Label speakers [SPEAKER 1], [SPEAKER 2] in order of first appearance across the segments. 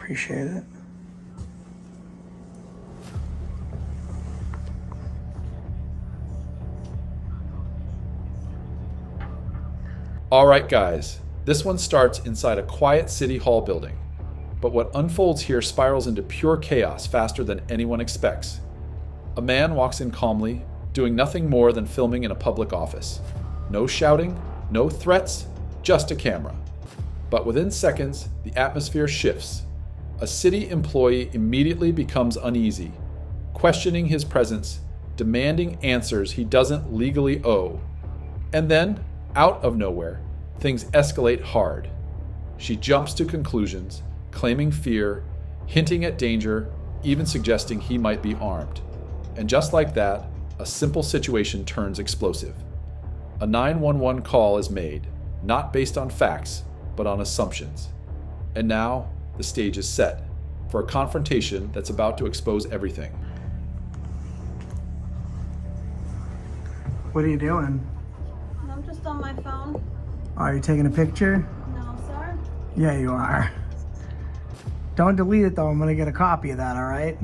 [SPEAKER 1] Appreciate it.
[SPEAKER 2] All right, guys, this one starts inside a quiet city hall building. But what unfolds here spirals into pure chaos faster than anyone expects. A man walks in calmly, doing nothing more than filming in a public office. No shouting, no threats, just a camera. But within seconds, the atmosphere shifts. A city employee immediately becomes uneasy, questioning his presence, demanding answers he doesn't legally owe. And then, out of nowhere, things escalate hard. She jumps to conclusions, claiming fear, hinting at danger, even suggesting he might be armed. And just like that, a simple situation turns explosive. A 911 call is made, not based on facts, but on assumptions. And now, the stage is set for a confrontation that's about to expose everything.
[SPEAKER 1] What are you doing?
[SPEAKER 3] I'm just on my phone.
[SPEAKER 1] Are you taking a picture?
[SPEAKER 3] No, sir.
[SPEAKER 1] Yeah, you are. Don't delete it though. I'm gonna get a copy of that, all right?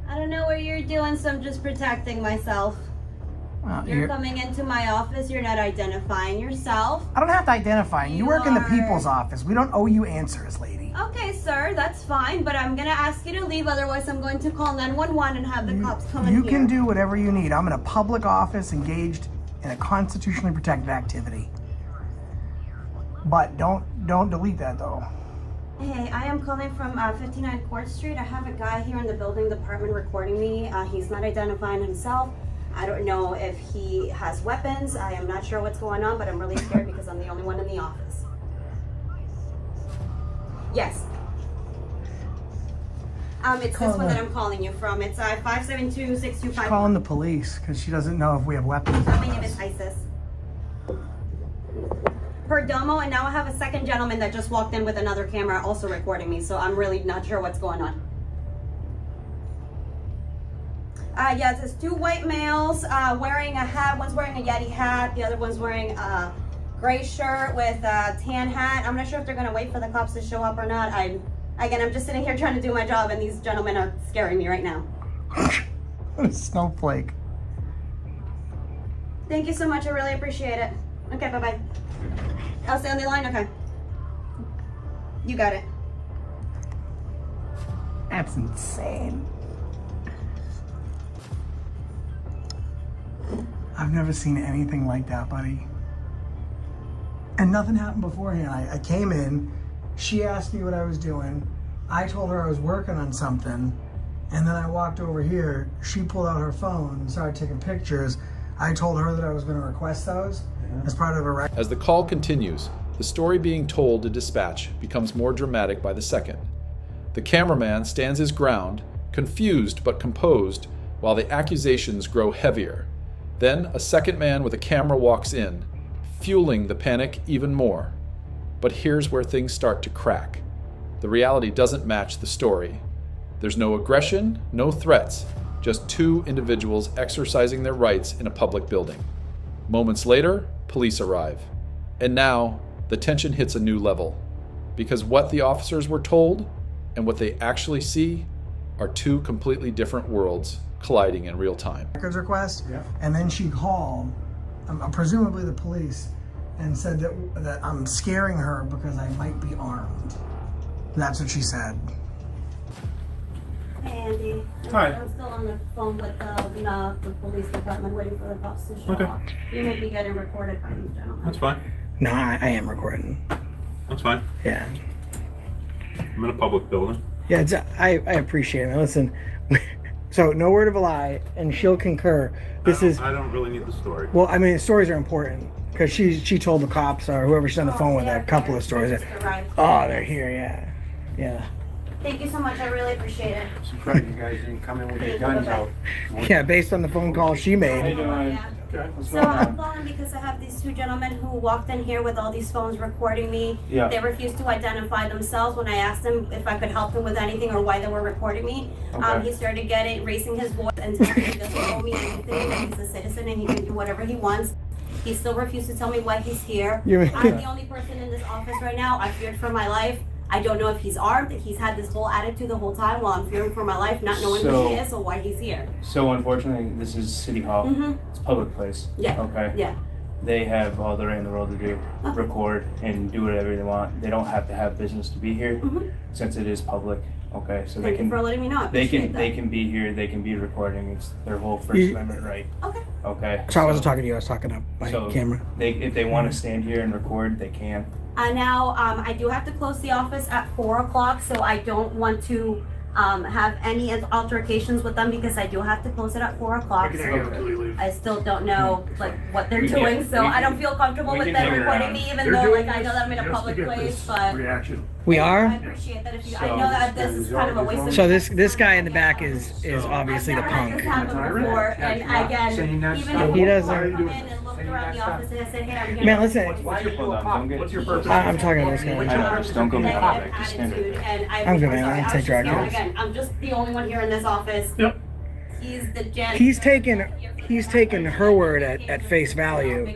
[SPEAKER 3] I don't know what you're doing, so I'm just protecting myself. You're coming into my office, you're not identifying yourself.
[SPEAKER 1] I don't have to identify. You work in the people's office. We don't owe you answers, lady.
[SPEAKER 3] Okay, sir, that's fine, but I'm gonna ask you to leave, otherwise I'm going to call 911 and have the cops come in here.
[SPEAKER 1] You can do whatever you need. I'm in a public office engaged in a constitutionally protected activity. But don't delete that though.
[SPEAKER 3] Hey, I am calling from 59 Court Street. I have a guy here in the building department recording me. He's not identifying himself. I don't know if he has weapons. I am not sure what's going on, but I'm really scared because I'm the only one in the office. Yes. It's this one that I'm calling you from. It's 572-6251.
[SPEAKER 1] Calling the police because she doesn't know if we have weapons.
[SPEAKER 3] My name is Isis. Perdomo, and now I have a second gentleman that just walked in with another camera also recording me, so I'm really not sure what's going on. Yes, it's two white males wearing a hat. One's wearing a Yeti hat. The other one's wearing a gray shirt with a tan hat. I'm not sure if they're going to wait for the cops to show up or not. I'm just sitting here trying to do my job, and these gentlemen are scaring me right now.
[SPEAKER 1] What a snowflake.
[SPEAKER 3] Thank you so much. I really appreciate it. Okay, bye-bye. I'll stay on the line? Okay. You got it.
[SPEAKER 1] That's insane. I've never seen anything like that, buddy. And nothing happened beforehand. I came in, she asked me what I was doing, I told her I was working on something, and then I walked over here, she pulled out her phone and started taking pictures. I told her that I was going to request those as part of a record.
[SPEAKER 2] As the call continues, the story being told to dispatch becomes more dramatic by the second. The cameraman stands his ground, confused but composed, while the accusations grow heavier. Then a second man with a camera walks in, fueling the panic even more. But here's where things start to crack. The reality doesn't match the story. There's no aggression, no threats, just two individuals exercising their rights in a public building. Moments later, police arrive. And now, the tension hits a new level. Because what the officers were told and what they actually see are two completely different worlds colliding in real time.
[SPEAKER 1] Records request, and then she called, presumably the police, and said that I'm scaring her because I might be armed. That's what she said.
[SPEAKER 3] Hey, Andy.
[SPEAKER 4] Hi.
[SPEAKER 3] I'm still on the phone with the police department waiting for the cops to show up. You may be getting recorded by these gentlemen.
[SPEAKER 4] That's fine.
[SPEAKER 1] No, I am recording.
[SPEAKER 4] That's fine.
[SPEAKER 1] Yeah.
[SPEAKER 4] I'm in a public building.
[SPEAKER 1] Yeah, I appreciate it. Listen, so no word of a lie, and she'll concur.
[SPEAKER 4] I don't really need the story.
[SPEAKER 1] Well, I mean, stories are important because she told the cops or whoever she's on the phone with a couple of stories. Oh, they're here, yeah.
[SPEAKER 3] Thank you so much. I really appreciate it.
[SPEAKER 5] Surprised you guys didn't come in with your guns out.
[SPEAKER 1] Yeah, based on the phone call she made.
[SPEAKER 3] So I'm calling because I have these two gentlemen who walked in here with all these phones recording me.
[SPEAKER 5] Yeah.
[SPEAKER 3] They refused to identify themselves when I asked them if I could help them with anything or why they were recording me.
[SPEAKER 5] Okay.
[SPEAKER 3] He started raising his voice and telling me he doesn't owe me anything, that he's a citizen and he can do whatever he wants. He still refused to tell me why he's here.
[SPEAKER 1] Yeah.
[SPEAKER 3] I'm the only person in this office right now. I feared for my life. I don't know if he's armed, if he's had this whole attitude the whole time while I'm fearing for my life, not knowing who he is or why he's here.
[SPEAKER 5] So unfortunately, this is City Hall. It's a public place.
[SPEAKER 3] Yeah.
[SPEAKER 5] Okay.
[SPEAKER 3] Yeah.
[SPEAKER 5] They have all the right in the world to do, record and do whatever they want. They don't have to have business to be here, since it is public. Okay, so
[SPEAKER 3] Thank you for letting me know. I
[SPEAKER 5] they
[SPEAKER 3] appreciate
[SPEAKER 5] can
[SPEAKER 3] that.
[SPEAKER 5] be here. They can be recording. It's their whole First Amendment right.
[SPEAKER 3] Okay.
[SPEAKER 5] Okay.
[SPEAKER 1] So I wasn't talking to you. I was talking to my camera.
[SPEAKER 5] If they want to stand here and record, they can.
[SPEAKER 3] Now, I do have to close the office at 4 o'clock, so I don't want to have any altercations with them because I do have to close it at 4 o'clock. So I still don't know like what they're doing, so I don't feel comfortable with them recording me, even though like I know that I'm in a public place. But
[SPEAKER 1] We are.
[SPEAKER 3] I appreciate that. If you, I know that this is kind of a waste of.
[SPEAKER 1] So this guy in the back is obviously the
[SPEAKER 3] I've never had
[SPEAKER 1] punk.
[SPEAKER 3] this happen before, and again, even if
[SPEAKER 1] He doesn't-
[SPEAKER 3] I come in and looked around the office and I said, "Hey, I'm here."
[SPEAKER 1] Man, listen.
[SPEAKER 4] What's your purpose?
[SPEAKER 1] I'm talking to this
[SPEAKER 5] I
[SPEAKER 1] guy.
[SPEAKER 5] know, just don't go
[SPEAKER 3] Negative
[SPEAKER 5] behind it. Just stand
[SPEAKER 3] attitude,
[SPEAKER 5] there.
[SPEAKER 3] and
[SPEAKER 1] I'm good,
[SPEAKER 3] sorry,
[SPEAKER 1] man. I don't
[SPEAKER 3] was
[SPEAKER 1] take
[SPEAKER 3] just yelling
[SPEAKER 1] drugs.
[SPEAKER 3] again. I'm just the only one here in this office.
[SPEAKER 6] Yep.
[SPEAKER 3] He's the gent.
[SPEAKER 1] He's taken her word at face value,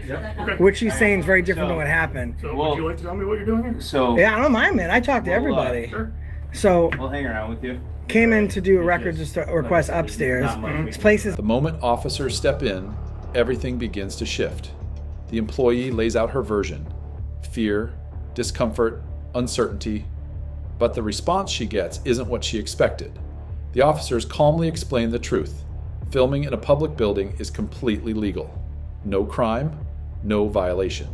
[SPEAKER 1] which she's saying is very different than what happened.
[SPEAKER 6] So
[SPEAKER 5] Well-
[SPEAKER 6] would you like to tell me what you're doing here?
[SPEAKER 5] So
[SPEAKER 1] Yeah, I don't mind, man. I talk to everybody.
[SPEAKER 6] Sure.
[SPEAKER 1] So
[SPEAKER 5] we'll hang around with you.
[SPEAKER 1] came in to do a records request upstairs. This place is
[SPEAKER 2] The moment officers step in, everything begins to shift. The employee lays out her version: fear, discomfort, uncertainty. But the response she gets isn't what she expected. The officers calmly explain the truth. Filming in a public building is completely legal. No crime, no violation.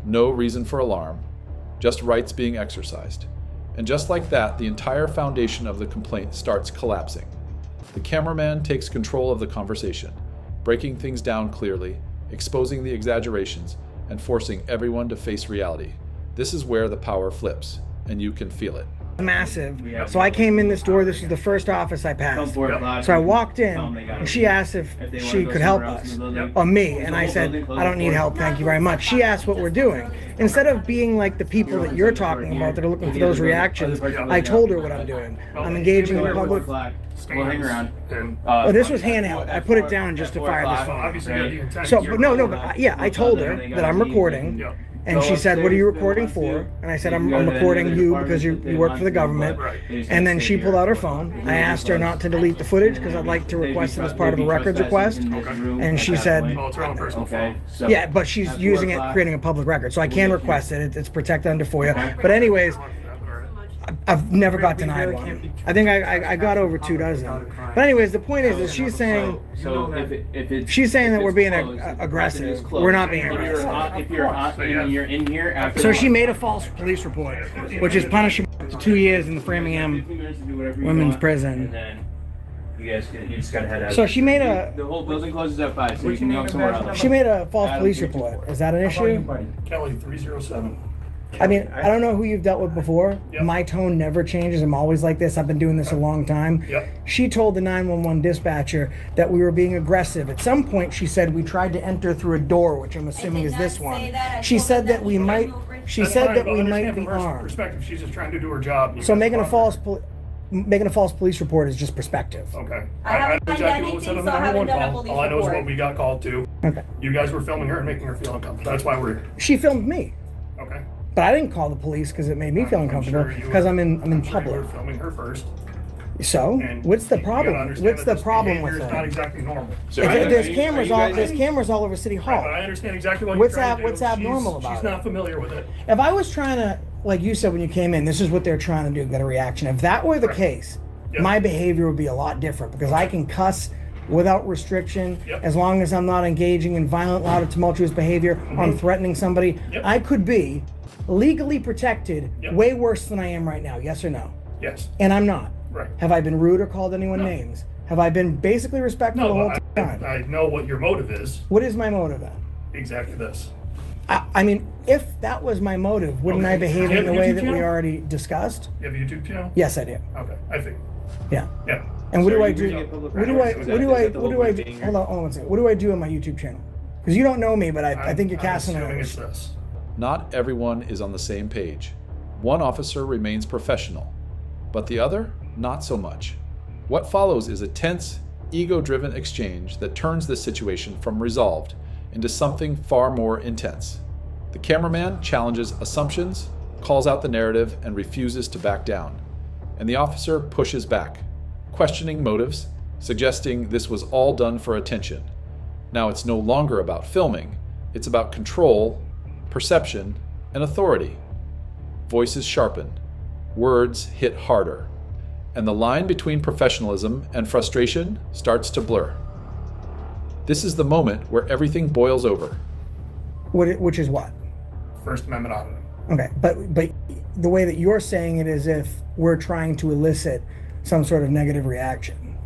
[SPEAKER 2] No reason for alarm, just rights being exercised. And just like that, the entire foundation of the complaint starts collapsing. The cameraman takes control of the conversation, breaking things down clearly, exposing the exaggerations, and forcing everyone to face reality. This is where the power flips, and you can feel it.
[SPEAKER 1] massive. So I came in this door. This was the first office I passed. So I walked in, and she asked if she could help us, or me, and I said, I don't need help, thank you very much. She asked what we're doing. Instead of being like the people that you're talking about that are looking for those reactions, I told her what I'm doing. I'm engaging in public.
[SPEAKER 5] We'll hang around.
[SPEAKER 1] Oh, this was handheld. I put it down just to fire this phone.
[SPEAKER 6] Obviously, you got the intent.
[SPEAKER 1] So, but but yeah, I told her that I'm recording.
[SPEAKER 6] Yeah.
[SPEAKER 1] And she said, what are you recording for? And I said, I'm recording you because you work for the government. And then she pulled out her phone. I asked her not to delete the footage because I'd like to request it as part of a records request. And she said,
[SPEAKER 6] Well, it's her own personal phone.
[SPEAKER 1] yeah, but she's using it, creating a public record. So I can request it. It's protected under FOIA. But anyways, I've never got denied one. I think I got over 2 dozen. But anyways, the point is she's saying,
[SPEAKER 5] So if it's
[SPEAKER 1] she's saying that we're being
[SPEAKER 5] closed,
[SPEAKER 1] aggressive.
[SPEAKER 5] if it's closed,
[SPEAKER 1] We're not being
[SPEAKER 5] if you're
[SPEAKER 1] aggressive.
[SPEAKER 5] if you're in here after.
[SPEAKER 1] So she made a false police report, which is punishable to 2 years in the Framingham women's prison.
[SPEAKER 5] And then you just gotta head out.
[SPEAKER 1] So she made a
[SPEAKER 5] The whole building closes at 5, so you can go somewhere else.
[SPEAKER 1] she made a false police report. Is that an issue?
[SPEAKER 6] Kelly 307.
[SPEAKER 1] I mean, I don't know who you've dealt with before.
[SPEAKER 6] Yep.
[SPEAKER 1] My tone never changes. I'm always like this. I've been doing this a long time.
[SPEAKER 6] Yep.
[SPEAKER 1] She told the 911 dispatcher that we were being aggressive. At some point, she said we tried to enter through a door, which I'm assuming is this one. She said that we might. She
[SPEAKER 6] That's
[SPEAKER 1] said
[SPEAKER 6] fine,
[SPEAKER 1] that
[SPEAKER 6] but
[SPEAKER 1] we
[SPEAKER 6] understand
[SPEAKER 1] might be
[SPEAKER 6] from her
[SPEAKER 1] armed.
[SPEAKER 6] perspective, she's just trying to do her job. You
[SPEAKER 1] So
[SPEAKER 6] guys
[SPEAKER 1] making a
[SPEAKER 6] bother
[SPEAKER 1] false police report is just perspective.
[SPEAKER 6] her. Okay.
[SPEAKER 3] I haven't
[SPEAKER 6] know
[SPEAKER 3] done
[SPEAKER 6] exactly what was said
[SPEAKER 3] anything,
[SPEAKER 6] on
[SPEAKER 3] so
[SPEAKER 6] the
[SPEAKER 3] I haven't
[SPEAKER 6] 911
[SPEAKER 3] done a
[SPEAKER 6] call.
[SPEAKER 3] police
[SPEAKER 6] All I know is
[SPEAKER 3] report.
[SPEAKER 6] what we got called to.
[SPEAKER 1] Okay.
[SPEAKER 6] You guys were filming her and making her feel uncomfortable. That's why we're here.
[SPEAKER 1] She filmed me,
[SPEAKER 6] Okay.
[SPEAKER 1] but I didn't call the police because it made me feel uncomfortable
[SPEAKER 6] sure you
[SPEAKER 1] because I'm in
[SPEAKER 6] You
[SPEAKER 1] public.
[SPEAKER 6] were filming her first.
[SPEAKER 1] So
[SPEAKER 6] And
[SPEAKER 1] what's the
[SPEAKER 6] you gotta
[SPEAKER 1] problem?
[SPEAKER 6] understand
[SPEAKER 1] What's
[SPEAKER 6] that
[SPEAKER 1] the
[SPEAKER 6] this
[SPEAKER 1] problem with
[SPEAKER 6] behavior is not
[SPEAKER 1] that?
[SPEAKER 6] exactly normal.
[SPEAKER 1] There's cameras all over City Hall.
[SPEAKER 6] But I understand exactly what
[SPEAKER 1] What's
[SPEAKER 6] you're trying to do.
[SPEAKER 1] what's abnormal about
[SPEAKER 6] She's
[SPEAKER 1] it?
[SPEAKER 6] not familiar with it.
[SPEAKER 1] If I was trying to, like you said when you came in, this is what they're trying to do, get a reaction. If that were the case,
[SPEAKER 6] Yep.
[SPEAKER 1] my behavior would be a lot different because I can cuss without restriction
[SPEAKER 6] Yep.
[SPEAKER 1] as long as I'm not engaging in violent, loud, or tumultuous behavior or I'm threatening somebody.
[SPEAKER 6] Yep.
[SPEAKER 1] I could be legally protected
[SPEAKER 6] Yep.
[SPEAKER 1] way worse than I am right now. Yes or no?
[SPEAKER 6] Yes.
[SPEAKER 1] And I'm not.
[SPEAKER 6] Right.
[SPEAKER 1] Have I been rude or called anyone
[SPEAKER 6] No.
[SPEAKER 1] names? Have I been basically respectful the
[SPEAKER 6] No,
[SPEAKER 1] whole time?
[SPEAKER 6] I know what your motive is.
[SPEAKER 1] What is my motive then?
[SPEAKER 6] Exactly this.
[SPEAKER 1] I mean, if that was my motive, wouldn't I
[SPEAKER 6] Okay.
[SPEAKER 1] behave
[SPEAKER 6] Do you
[SPEAKER 1] in the
[SPEAKER 6] have a
[SPEAKER 1] way
[SPEAKER 6] YouTube
[SPEAKER 1] that we
[SPEAKER 6] channel?
[SPEAKER 1] already discussed?
[SPEAKER 6] You have a YouTube channel?
[SPEAKER 1] Yes, I do.
[SPEAKER 6] Okay, I think.
[SPEAKER 1] Yeah.
[SPEAKER 6] Yeah.
[SPEAKER 1] And what
[SPEAKER 5] So
[SPEAKER 1] do I
[SPEAKER 5] you're
[SPEAKER 1] do?
[SPEAKER 5] using it public
[SPEAKER 1] What do I?
[SPEAKER 5] records?
[SPEAKER 1] What do
[SPEAKER 5] Is
[SPEAKER 1] I?
[SPEAKER 5] that the
[SPEAKER 1] What do
[SPEAKER 5] whole
[SPEAKER 1] I?
[SPEAKER 5] point
[SPEAKER 1] do-
[SPEAKER 5] being here?
[SPEAKER 1] Hold on one second. What do I do on my YouTube channel? Because you don't know me, but I think you're casting
[SPEAKER 6] I'm assuming
[SPEAKER 1] it.
[SPEAKER 6] it's this.
[SPEAKER 2] Not everyone is on the same page. One officer remains professional, but the other, not so much. What follows is a tense, ego-driven exchange that turns this situation from resolved into something far more intense. The cameraman challenges assumptions, calls out the narrative, and refuses to back down. And the officer pushes back, questioning motives, suggesting this was all done for attention. Now it's no longer about filming, it's about control, perception, and authority. Voices sharpen, words hit harder, and the line between professionalism and frustration starts to blur. This is the moment where everything boils over.
[SPEAKER 1] Which is what?
[SPEAKER 6] First Amendment auditing.
[SPEAKER 1] Okay, but the way that you're saying it is if we're trying to elicit some sort of negative reaction.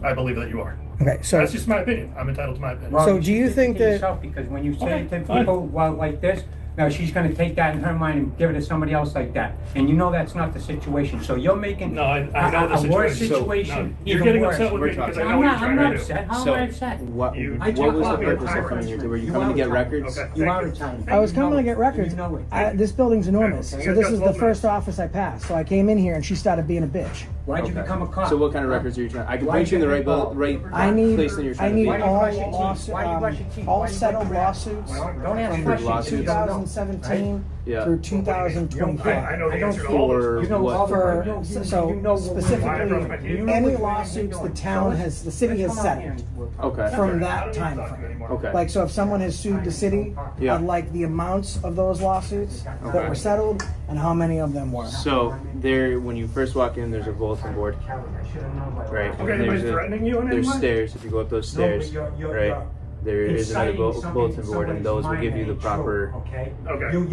[SPEAKER 6] I believe that you are.
[SPEAKER 1] Okay, so
[SPEAKER 6] That's just my opinion. I'm entitled to my opinion.
[SPEAKER 1] So do you think that-
[SPEAKER 7] yourself, because when you say
[SPEAKER 6] Okay,
[SPEAKER 7] to
[SPEAKER 6] fine.
[SPEAKER 7] people, well, like this, now she's going to take that in her mind and give it to somebody else like that, and you know that's not the situation. So you're making
[SPEAKER 6] No, I know the
[SPEAKER 7] a worse
[SPEAKER 6] situation.
[SPEAKER 7] situation
[SPEAKER 6] No, you're
[SPEAKER 7] even
[SPEAKER 6] getting
[SPEAKER 7] worse.
[SPEAKER 6] upset with me because I know
[SPEAKER 7] I'm
[SPEAKER 6] what you're
[SPEAKER 7] not.
[SPEAKER 6] trying
[SPEAKER 7] I'm
[SPEAKER 6] to
[SPEAKER 7] not
[SPEAKER 6] do.
[SPEAKER 7] upset. How am
[SPEAKER 8] So-
[SPEAKER 7] I upset?
[SPEAKER 8] What
[SPEAKER 6] You-
[SPEAKER 7] I
[SPEAKER 8] was
[SPEAKER 7] talk
[SPEAKER 8] the
[SPEAKER 7] about
[SPEAKER 8] purpose
[SPEAKER 7] your
[SPEAKER 8] of coming
[SPEAKER 7] tyrants.
[SPEAKER 8] here? Were you
[SPEAKER 7] You
[SPEAKER 8] coming to
[SPEAKER 7] are
[SPEAKER 8] get
[SPEAKER 7] retired.
[SPEAKER 8] records?
[SPEAKER 6] Okay.
[SPEAKER 7] You are
[SPEAKER 6] Thank you.
[SPEAKER 7] retired.
[SPEAKER 1] I was
[SPEAKER 7] You
[SPEAKER 1] coming
[SPEAKER 7] know
[SPEAKER 1] to
[SPEAKER 7] it.
[SPEAKER 1] get records.
[SPEAKER 7] You know it.
[SPEAKER 1] This building's enormous,
[SPEAKER 6] Okay.
[SPEAKER 1] so this is the
[SPEAKER 6] 12
[SPEAKER 1] first
[SPEAKER 6] minutes.
[SPEAKER 1] office I passed. So I came in here and she started being a bitch.
[SPEAKER 7] Why'd you become a cop?
[SPEAKER 8] So what kind of records are you trying? I can
[SPEAKER 7] Why'd
[SPEAKER 8] point you in the right,
[SPEAKER 7] you-
[SPEAKER 8] right
[SPEAKER 1] I need
[SPEAKER 8] place that you're trying to be.
[SPEAKER 1] all
[SPEAKER 7] Why you brush your teeth?
[SPEAKER 1] all
[SPEAKER 7] Why you
[SPEAKER 1] settled
[SPEAKER 7] brush your
[SPEAKER 1] lawsuits
[SPEAKER 7] Don't ask
[SPEAKER 1] from
[SPEAKER 7] questions.
[SPEAKER 8] lawsuits.
[SPEAKER 7] You don't know.
[SPEAKER 1] 2017
[SPEAKER 8] Yeah.
[SPEAKER 1] through 2024.
[SPEAKER 6] I know the
[SPEAKER 7] I don't
[SPEAKER 6] answer to all
[SPEAKER 8] for
[SPEAKER 6] those.
[SPEAKER 7] You know
[SPEAKER 8] what?
[SPEAKER 7] all the-
[SPEAKER 1] For
[SPEAKER 7] you know
[SPEAKER 1] so
[SPEAKER 7] what we're
[SPEAKER 1] specifically,
[SPEAKER 7] doing.
[SPEAKER 1] any lawsuits the town has, the city has settled
[SPEAKER 8] Okay.
[SPEAKER 1] from
[SPEAKER 6] I
[SPEAKER 1] that
[SPEAKER 6] don't
[SPEAKER 1] time
[SPEAKER 6] even talk to you
[SPEAKER 1] frame.
[SPEAKER 6] anymore.
[SPEAKER 8] Okay.
[SPEAKER 1] Like, so if someone has sued the city,
[SPEAKER 8] Yeah.
[SPEAKER 1] I'd like the amounts of those lawsuits that
[SPEAKER 8] Okay.
[SPEAKER 1] were settled and how many of them were.
[SPEAKER 8] So there, when you first walk in, there's a bulletin board, right?
[SPEAKER 6] Okay, anybody's threatening you in any
[SPEAKER 8] There's
[SPEAKER 6] way?
[SPEAKER 8] stairs. If you go up those stairs, right? There is another bulletin board, and those will give you the proper
[SPEAKER 6] Okay.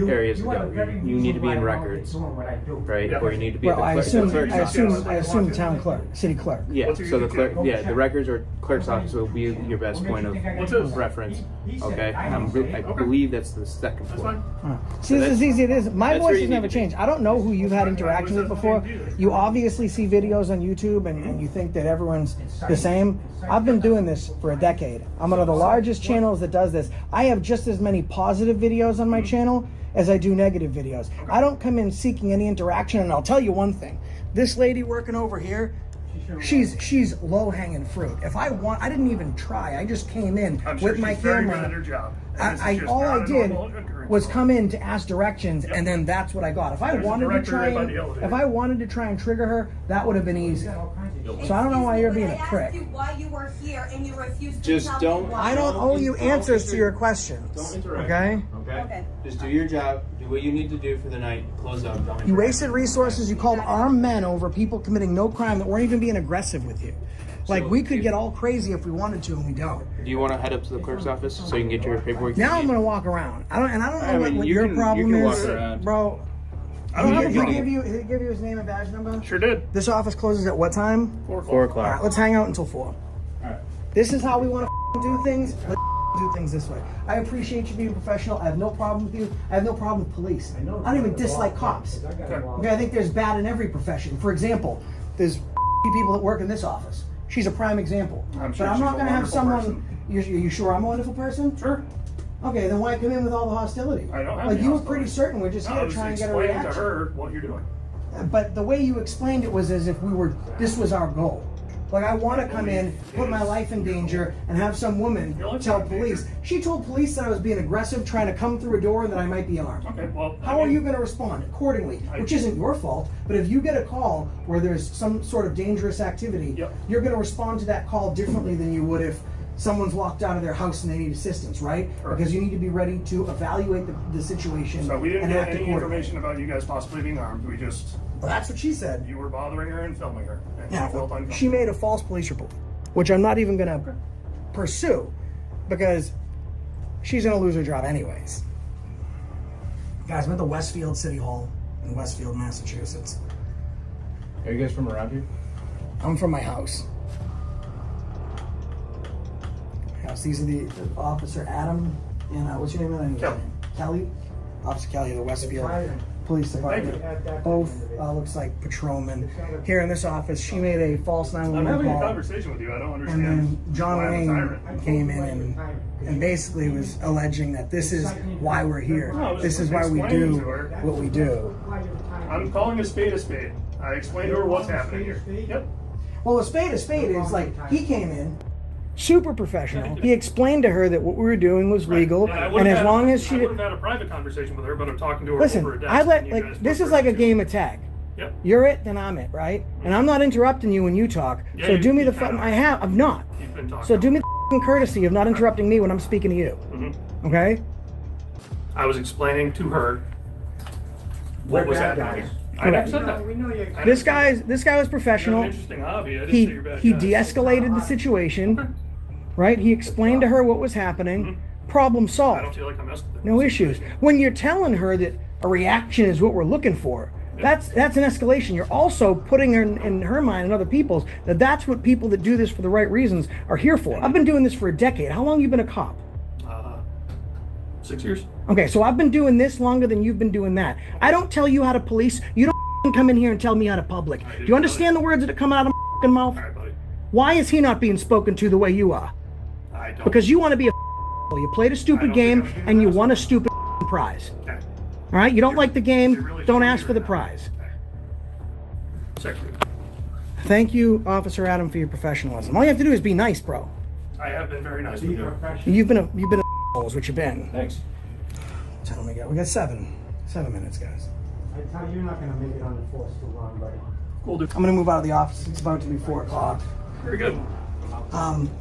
[SPEAKER 8] areas to go. You need to be in records, right?
[SPEAKER 6] Yeah.
[SPEAKER 8] Or you need to be
[SPEAKER 1] Well, I
[SPEAKER 8] at the clerk's office.
[SPEAKER 1] assume town clerk, city clerk.
[SPEAKER 8] Yeah,
[SPEAKER 6] What's your
[SPEAKER 8] so the
[SPEAKER 6] YouTube
[SPEAKER 8] clerk,
[SPEAKER 6] channel?
[SPEAKER 8] yeah, the records or clerk's office will be your best point
[SPEAKER 6] What's this?
[SPEAKER 8] of reference. Okay, I believe that's the second
[SPEAKER 6] That's
[SPEAKER 8] floor.
[SPEAKER 6] fine.
[SPEAKER 1] See, this is easy. It is. My
[SPEAKER 8] that's
[SPEAKER 1] voice
[SPEAKER 8] where you
[SPEAKER 1] has
[SPEAKER 8] need
[SPEAKER 1] never
[SPEAKER 8] to be.
[SPEAKER 1] changed. I don't know who you've had interactions with before. You obviously see videos on YouTube and you think that everyone's the same. I've been doing this for a decade. I'm one of the largest channels that does this. I have just as many positive videos on my channel as I do negative videos. I don't come in seeking any interaction, and I'll tell you one thing. This lady working over here, she's low-hanging fruit. If I want, I didn't even try. I just came in
[SPEAKER 6] I'm sure
[SPEAKER 1] with my
[SPEAKER 6] she's very good at
[SPEAKER 1] camera.
[SPEAKER 6] her job. And this is just
[SPEAKER 1] All
[SPEAKER 6] not
[SPEAKER 1] I
[SPEAKER 6] a
[SPEAKER 1] did
[SPEAKER 6] normal occurrence.
[SPEAKER 1] was come in to ask directions, and then that's what I got. If I
[SPEAKER 6] There's a
[SPEAKER 1] wanted to
[SPEAKER 6] director
[SPEAKER 1] try,
[SPEAKER 6] right by the elevator.
[SPEAKER 1] if I wanted to try and trigger her, that would have been easy. So I don't know why you're being a prick.
[SPEAKER 3] I asked you why you were here and you refused to
[SPEAKER 8] Just
[SPEAKER 3] tell
[SPEAKER 8] don't-
[SPEAKER 3] me why.
[SPEAKER 1] I don't owe you answers to your questions.
[SPEAKER 8] Don't interrupt.
[SPEAKER 1] Okay?
[SPEAKER 3] Okay.
[SPEAKER 8] Just do your job, do what you need to do for the night, close up. Don't
[SPEAKER 1] You
[SPEAKER 8] interrupt.
[SPEAKER 1] wasted resources. You called armed men over people committing no crime that weren't even being aggressive with you. Like, we could get all crazy if we wanted to, and we don't.
[SPEAKER 8] Do you want to head up to the clerk's office so you can get your paperwork?
[SPEAKER 1] Now I'm gonna walk around. I don't know
[SPEAKER 8] I mean,
[SPEAKER 1] what
[SPEAKER 8] you
[SPEAKER 1] your
[SPEAKER 8] can-
[SPEAKER 1] problem
[SPEAKER 8] you can walk
[SPEAKER 1] is,
[SPEAKER 8] around.
[SPEAKER 1] bro.
[SPEAKER 6] I don't have a
[SPEAKER 1] He
[SPEAKER 6] problem.
[SPEAKER 1] give you his name and badge number?
[SPEAKER 6] Sure did.
[SPEAKER 1] This office closes at what time?
[SPEAKER 6] 4
[SPEAKER 8] 4
[SPEAKER 6] o'clock.
[SPEAKER 1] All right, let's hang out until 4.
[SPEAKER 6] Alright.
[SPEAKER 1] This is how we want to do things. Let's do things this way. I appreciate you being professional. I have no problem with you. I have no problem with police. I don't even dislike cops. Okay, I think there's bad in every profession. For example, there's people that work in this office. She's a prime example.
[SPEAKER 6] I'm sure
[SPEAKER 1] But I'm
[SPEAKER 6] she's
[SPEAKER 1] not
[SPEAKER 6] a
[SPEAKER 1] going to have
[SPEAKER 6] wonderful
[SPEAKER 1] someone.
[SPEAKER 6] person.
[SPEAKER 1] You sure I'm a wonderful person?
[SPEAKER 6] Sure.
[SPEAKER 1] Okay, then why come in with all the hostility?
[SPEAKER 6] I don't have
[SPEAKER 1] Like
[SPEAKER 6] any
[SPEAKER 1] you were
[SPEAKER 6] hostility.
[SPEAKER 1] pretty certain we're just
[SPEAKER 6] I
[SPEAKER 1] here
[SPEAKER 6] was
[SPEAKER 1] trying to get a
[SPEAKER 6] explaining to
[SPEAKER 1] reaction.
[SPEAKER 6] her what you're doing.
[SPEAKER 1] But the way you explained it was as if this was our goal. Like, I want to come in, put my life in danger, and have some woman
[SPEAKER 6] Your life's
[SPEAKER 1] tell
[SPEAKER 6] not in
[SPEAKER 1] police.
[SPEAKER 6] danger.
[SPEAKER 1] She told police that I was being aggressive, trying to come through a door, and that I might be armed.
[SPEAKER 6] Okay, well.
[SPEAKER 1] How are you going to respond accordingly? Which isn't your fault, but if you get a call where there's some sort of dangerous activity,
[SPEAKER 6] Yep.
[SPEAKER 1] you're going to respond to that call differently than you would if someone's locked out of their house and they need assistance, right?
[SPEAKER 6] Correct.
[SPEAKER 1] Because you need to be ready to evaluate the situation
[SPEAKER 6] So we didn't
[SPEAKER 1] and
[SPEAKER 6] get
[SPEAKER 1] act
[SPEAKER 6] any
[SPEAKER 1] accordingly.
[SPEAKER 6] information about you guys possibly being armed. We just,
[SPEAKER 1] Well, that's what she said.
[SPEAKER 6] you were bothering her and filming her. And
[SPEAKER 1] Yeah,
[SPEAKER 6] you felt
[SPEAKER 1] well,
[SPEAKER 6] uncomfortable.
[SPEAKER 1] she made a false police report, which I'm not even going to pursue because she's going to lose her job anyways. Guys, I'm at the Westfield City Hall in Westfield, Massachusetts.
[SPEAKER 8] Are you guys from around here?
[SPEAKER 1] I'm from my house. These are the Officer Adam and what's your name? I didn't get your name. Kelly. Officer Kelly of the Westfield Police Department. Both looks like patrolmen. Here in this office, she made a false
[SPEAKER 6] I'm
[SPEAKER 1] 911
[SPEAKER 6] having a
[SPEAKER 1] call.
[SPEAKER 6] conversation with you. I don't
[SPEAKER 1] And
[SPEAKER 6] understand.
[SPEAKER 1] then John
[SPEAKER 6] why I'm a
[SPEAKER 1] Wayne
[SPEAKER 6] tyrant.
[SPEAKER 1] came in and basically was alleging that this is why we're here.
[SPEAKER 6] No, I was
[SPEAKER 1] This is why we
[SPEAKER 6] explaining
[SPEAKER 1] do
[SPEAKER 6] to her.
[SPEAKER 1] what we do.
[SPEAKER 6] I'm calling a spade a spade. I explained to her what's happening here. Yep.
[SPEAKER 1] Well, a spade is like he came in. super professional. He explained to her that what we were doing was legal,
[SPEAKER 6] Yeah, I
[SPEAKER 1] and
[SPEAKER 6] would've
[SPEAKER 1] as
[SPEAKER 6] had-
[SPEAKER 1] long as she
[SPEAKER 6] I would have had a private conversation with her, but I'm talking to her
[SPEAKER 1] listen,
[SPEAKER 6] over a desk.
[SPEAKER 1] I let
[SPEAKER 6] and you
[SPEAKER 1] like
[SPEAKER 6] guys
[SPEAKER 1] this
[SPEAKER 6] put
[SPEAKER 1] is like a
[SPEAKER 6] her-
[SPEAKER 1] game of tag.
[SPEAKER 6] Yep.
[SPEAKER 1] You're it, then I'm it, right? And I'm not interrupting you when you talk.
[SPEAKER 6] Yeah,
[SPEAKER 1] So do me the
[SPEAKER 6] you
[SPEAKER 1] fucking.
[SPEAKER 6] have.
[SPEAKER 1] I'm not.
[SPEAKER 6] You've been talking.
[SPEAKER 1] So do me the fucking courtesy of not interrupting me when I'm speaking to you.
[SPEAKER 6] Mhm.
[SPEAKER 1] Okay?
[SPEAKER 6] I was explaining to her what was
[SPEAKER 7] bad
[SPEAKER 6] happening.
[SPEAKER 7] guys.
[SPEAKER 6] I never said that.
[SPEAKER 7] We know you.
[SPEAKER 1] This guy was
[SPEAKER 6] You have an
[SPEAKER 1] professional.
[SPEAKER 6] interesting hobby. I didn't
[SPEAKER 1] He
[SPEAKER 6] say you're bad
[SPEAKER 1] he
[SPEAKER 6] guys.
[SPEAKER 1] de-escalated the situation, right? He explained to her what was happening. Problem
[SPEAKER 6] I don't
[SPEAKER 1] solved.
[SPEAKER 6] feel like I'm messing with
[SPEAKER 1] No issues. When you're telling her that a reaction is what we're looking for, that's an escalation. You're also putting her in her mind and other people's that that's what people that do this for the right reasons are here for. I've been doing this for a decade. How long have you been a cop?
[SPEAKER 6] 6 years.
[SPEAKER 1] Okay, so I've been doing this longer than you've been doing that. I don't tell you how to police. You don't come in here and tell me how to public. Do you understand the words that come out of my mouth?
[SPEAKER 6] All right, buddy.
[SPEAKER 1] Why is he not being spoken to the way you are?
[SPEAKER 6] I don't.
[SPEAKER 1] Because you want to be a you played a
[SPEAKER 6] I
[SPEAKER 1] stupid
[SPEAKER 6] don't
[SPEAKER 1] game
[SPEAKER 6] think I'm
[SPEAKER 1] and you
[SPEAKER 6] doing
[SPEAKER 1] won a stupid prize.
[SPEAKER 6] Okay.
[SPEAKER 1] All right, you don't like the
[SPEAKER 6] You
[SPEAKER 1] game,
[SPEAKER 6] really
[SPEAKER 1] don't
[SPEAKER 6] shouldn't
[SPEAKER 1] ask
[SPEAKER 6] be
[SPEAKER 1] for the
[SPEAKER 6] right now.
[SPEAKER 1] prize.
[SPEAKER 6] Okay. Secretary.
[SPEAKER 1] Thank you, Officer Adam, for your professionalism. All you have to do is be nice, bro.
[SPEAKER 6] I have been very nice with
[SPEAKER 7] Be
[SPEAKER 6] you.
[SPEAKER 7] professional.
[SPEAKER 1] You've been a is what you've been.
[SPEAKER 6] Thanks.
[SPEAKER 1] Tell me, we got 7 minutes, guys.
[SPEAKER 7] I tell you, you're not gonna make it on the force too long, buddy.
[SPEAKER 6] Cool, dude.
[SPEAKER 1] I'm gonna move out of the office. It's about to be 4 o'clock.
[SPEAKER 6] Very good.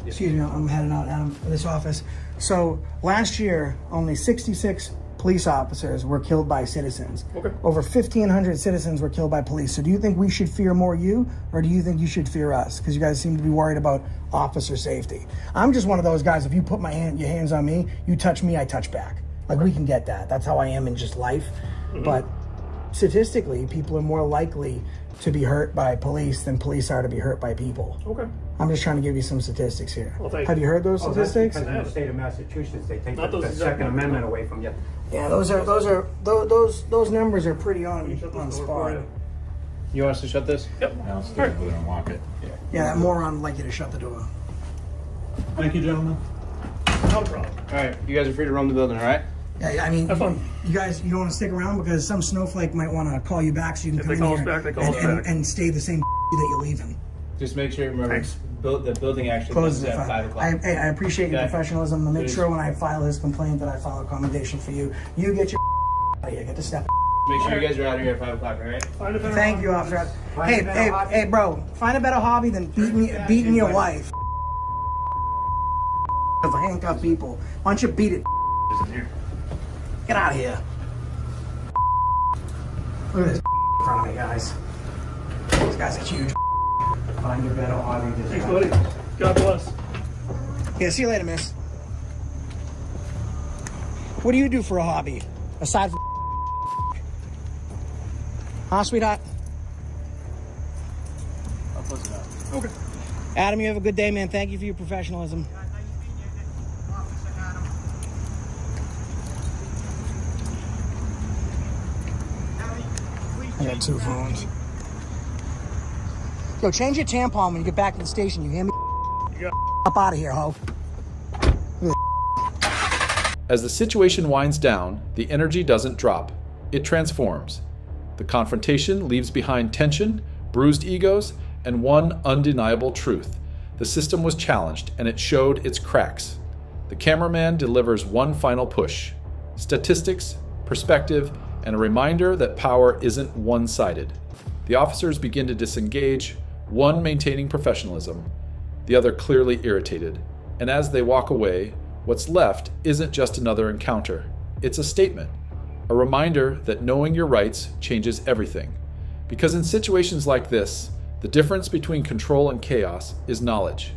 [SPEAKER 1] Excuse me, I'm heading out of this office. So last year, only 66 police officers were killed by citizens.
[SPEAKER 6] Okay.
[SPEAKER 1] Over 1,500 citizens were killed by police. So do you think we should fear more you, or do you think you should fear us? Because you guys seem to be worried about officer safety. I'm just one of those guys. If you put your hands on me, you touch me, I touch back. Like, we can get that. That's how I am in just life. But statistically, people are more likely to be hurt by police than police are to be hurt by people.
[SPEAKER 6] Okay.
[SPEAKER 1] I'm just trying to give you some statistics here.
[SPEAKER 6] Well, thank
[SPEAKER 1] Have
[SPEAKER 6] you.
[SPEAKER 1] you heard those
[SPEAKER 7] Oh, that's
[SPEAKER 1] statistics?
[SPEAKER 7] because in the state of Massachusetts, they take
[SPEAKER 6] Not
[SPEAKER 7] the
[SPEAKER 6] those exact
[SPEAKER 7] Second
[SPEAKER 6] numbers,
[SPEAKER 7] Amendment
[SPEAKER 6] no.
[SPEAKER 7] away from you.
[SPEAKER 1] Yeah, those numbers are pretty on
[SPEAKER 6] Shut this door
[SPEAKER 1] spot.
[SPEAKER 6] for you.
[SPEAKER 8] You want us to shut this?
[SPEAKER 6] Yep.
[SPEAKER 8] I'll stick it. We don't lock it.
[SPEAKER 1] Yeah, that moron would like you to shut the door.
[SPEAKER 8] Thank you, gentlemen.
[SPEAKER 6] No problem.
[SPEAKER 8] All right, you guys are free to roam the building, all right?
[SPEAKER 1] Yeah, I mean,
[SPEAKER 6] Have fun.
[SPEAKER 1] you guys, you don't want to stick around because some snowflake might want to call you back so you can
[SPEAKER 6] If
[SPEAKER 1] come
[SPEAKER 6] they
[SPEAKER 1] in
[SPEAKER 6] call
[SPEAKER 1] here
[SPEAKER 6] us back, they call
[SPEAKER 1] and,
[SPEAKER 6] us
[SPEAKER 1] and,
[SPEAKER 6] back.
[SPEAKER 1] and stay the same that you're leaving.
[SPEAKER 8] Just make sure, remember,
[SPEAKER 6] Thanks.
[SPEAKER 8] the building actually
[SPEAKER 1] Closes
[SPEAKER 8] closes
[SPEAKER 1] at
[SPEAKER 8] at 5 o'clock.
[SPEAKER 1] I appreciate your
[SPEAKER 8] Okay.
[SPEAKER 1] professionalism. I'll make
[SPEAKER 8] Please.
[SPEAKER 1] sure when I file his complaint that I file a commendation for you. You get your out of here. Get the step.
[SPEAKER 8] Make sure you guys are out of here at 5 o'clock, all right?
[SPEAKER 6] Find a better
[SPEAKER 1] Thank you,
[SPEAKER 6] hobby.
[SPEAKER 1] officer.
[SPEAKER 7] Find a better hobby.
[SPEAKER 1] Hey, bro. Find a better hobby than beating your wife. Of handcuffed people. Why don't you beat it? Get out of here. Look at this in front of me, guys. This guy's a huge.
[SPEAKER 7] Find a better hobby than
[SPEAKER 6] Thanks,
[SPEAKER 7] that.
[SPEAKER 6] buddy. God bless.
[SPEAKER 1] Yeah, see you later, miss. What do you do for a hobby? Aside from huh, sweetheart?
[SPEAKER 8] I'll close it out.
[SPEAKER 6] Okay.
[SPEAKER 1] Adam, you have a good day, man. Thank you for your professionalism. I got 2 phones. Yo, change your tampon when you get back to the station. You hear me?
[SPEAKER 6] You got
[SPEAKER 1] Up out of here, ho.
[SPEAKER 2] As the situation winds down, the energy doesn't drop. It transforms. The confrontation leaves behind tension, bruised egos, and one undeniable truth. The system was challenged, and it showed its cracks. The cameraman delivers one final push. Statistics, perspective, and a reminder that power isn't one-sided. The officers begin to disengage, one maintaining professionalism, the other clearly irritated. And as they walk away, what's left isn't just another encounter. It's a statement, a reminder that knowing your rights changes everything. Because in situations like this, the difference between control and chaos is knowledge.